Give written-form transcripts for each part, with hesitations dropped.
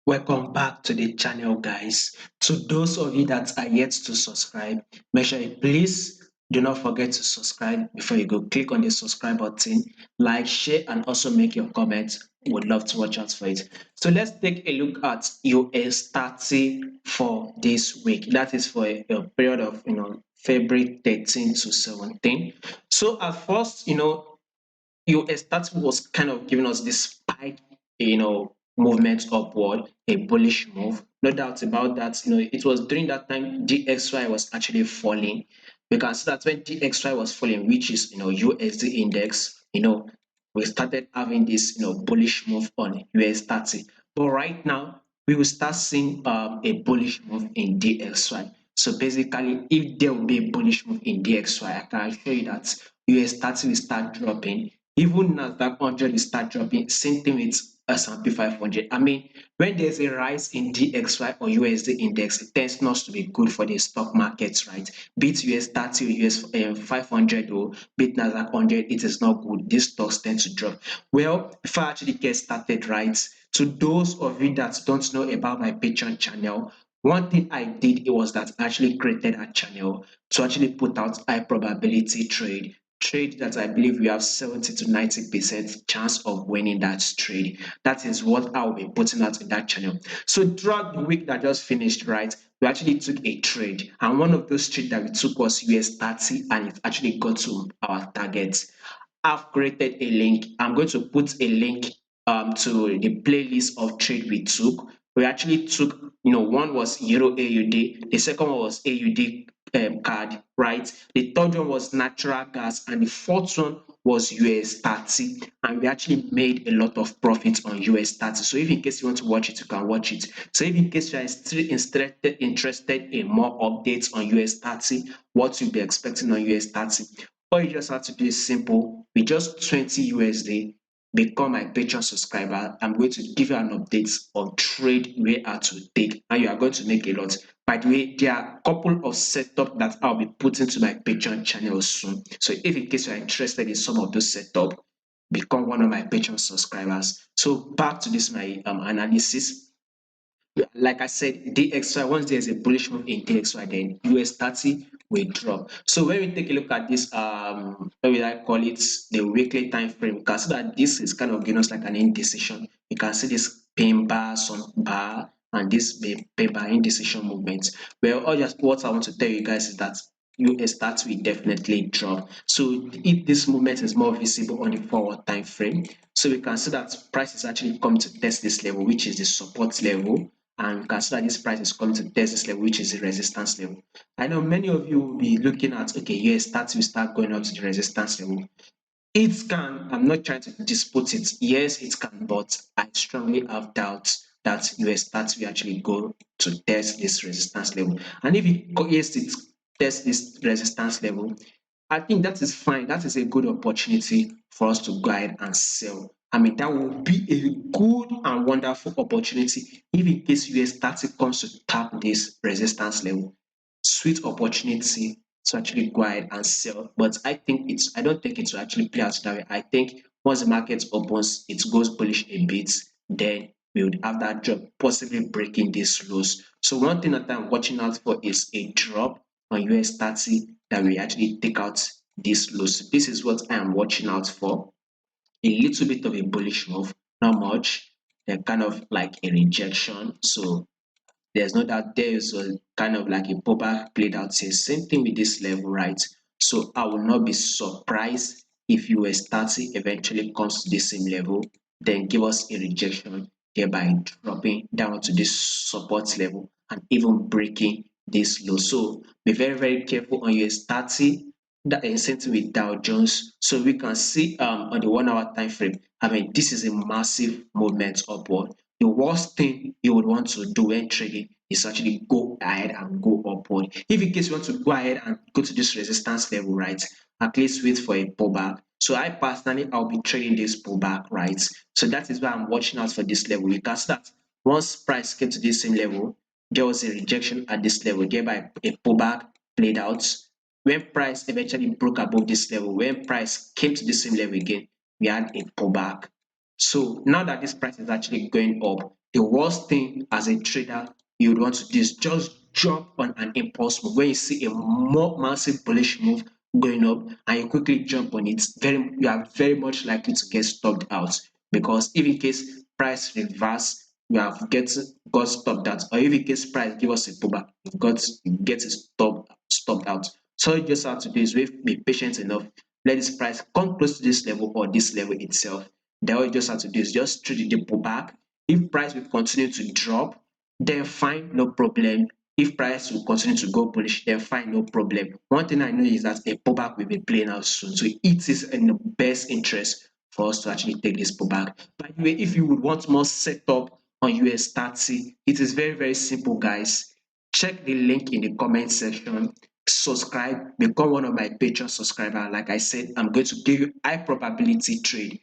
Welcome back to the channel, guys. To those of you that are yet to subscribe, make sure you please do not forget to subscribe before you go. Click on the subscribe button, like, share, and also make your comments. Would love to watch out for it. So let's take a look at US30 for this week. That is for a period of February 13 to 17. So at first, US30 was kind of giving us this spike, movement upward, a bullish move. No doubt about that. It was during that time DXY was actually falling. We can see that when DXY was falling, which is USD index, we started having this bullish move on US30. But right now, we will start seeing a bullish move in DXY. So basically, if there will be a bullish move in DXY, I can assure you that US30 will start dropping. Even Nasdaq 100 will start dropping. Same thing with S&P 500. I mean, when there's a rise in DXY or USD index, it tends not to be good for the stock markets, right? Be it US30 or US 500 or be it Nasdaq 100, it is not good. These stocks tend to drop. Well, before I actually get started, right, to those of you that don't know about my Patreon channel, one thing I did was that I actually created a channel to actually put out high probability trade that I believe we have 70 to 90% chance of winning that trade. That is what I'll be putting out in that channel. So throughout the week that just finished, right, we actually took a trade, and one of those trades that we took was US30, and it actually got to our target. I've created a link. I'm going to put a link to the playlist of trade we took. We actually took, one was Euro AUD, the second one was AUD card, right? The third one was natural gas, and the fourth one was US30. And we actually made a lot of profit on US30. So if in case you want to watch it, you can watch it. So if in case you are still interested in more updates on US30, what you'll be expecting on US30, all you just have to do is simple. With just 20 USD, become my Patreon subscriber. I'm going to give you an update on trade where are to take, and you are going to make a lot. By the way, there are a couple of setup that I'll be putting to my Patreon channel soon. So if in case you're interested in some of those setup, become one of my Patreon subscribers. So back to this my analysis. Like I said, DXY, once there's a bullish move in DXY, then US30 will drop. So when we take a look at this, what will I call it, the weekly time frame, you can see that this is kind of giving us like an indecision. You can see this pin bar, some bar, and this pin bar indecision movement. Well, all just what I want to tell you guys is that US30 will definitely drop. So if this movement is more visible on the forward time frame, so we can see that price is actually coming to test this level, which is the support level, and we can see that this price is coming to test this level, which is the resistance level. I know many of you will be looking at, okay, yes, that will start going up to the resistance level. It can, I'm not trying to dispute it. Yes, it can, but I strongly have doubts that US30 will actually go to test this resistance level. And if yes, it tests this resistance level, I think that is fine. That is a good opportunity for us to go ahead and sell. I mean, that will be a good and wonderful opportunity if in case US30 comes to tap this resistance level. Sweet opportunity to actually go ahead and sell. But I don't think it will actually play out that way. I think once the market opens, it goes bullish a bit, then we would have that drop, possibly breaking these lows. So one thing that I'm watching out for is a drop on US30 that we actually take out this lows. This is what I am watching out for. A little bit of a bullish move, not much. Then kind of like a rejection. So there's no doubt there is a kind of like a pullback played out here. Same thing with this level, right? So I will not be surprised if US30 eventually comes to the same level, then give us a rejection, thereby dropping down to this support level and even breaking this low. So be very, very careful on US30. That is same thing with Dow Jones. So we can see on the 1 hour time frame. I mean, this is a massive movement upward. The worst thing you would want to do when trading is actually go ahead and go upward. If in case you want to go ahead and go to this resistance level, right, at least wait for a pullback. So I personally, I'll be trading this pullback, right? So that is why I'm watching out for this level. You can see that once price came to this same level, there was a rejection at this level, thereby a pullback played out. When price eventually broke above this level, when price came to this same level again, we had a pullback. So now that this price is actually going up, The worst thing as a trader you would want to do is just jump on an impulse move. When you see a more massive bullish move going up and you quickly jump on it, you are very much likely to get stopped out, because if in case price reverse, you have got stopped out, or if in case price give us a pullback, you've got get stopped out. So you just have to do is be patient enough, let this price come close to this level or this level itself. Then all you just have to do is just trade the pullback. If price will continue to drop, then fine, no problem. If price will continue to go bullish, then fine, no problem. One thing I know is that a pullback will be playing out soon. So it is in the best interest for us to actually take this pullback. By the way, if you would want more setup on US30, it is very, very simple, guys. Check the link in the comment section. Subscribe, become one of my Patreon subscribers. Like I said, I'm going to give you high probability trade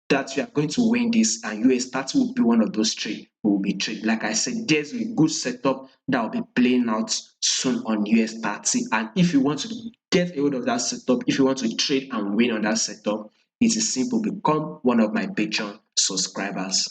that you are going to win this, and US30 will be one of those trades will be trade. Like I said, there's a good setup that will be playing out soon on US30. And if you want to get a hold of that setup, if you want to trade and win on that setup, it is simple. Become one of my Patreon subscribers.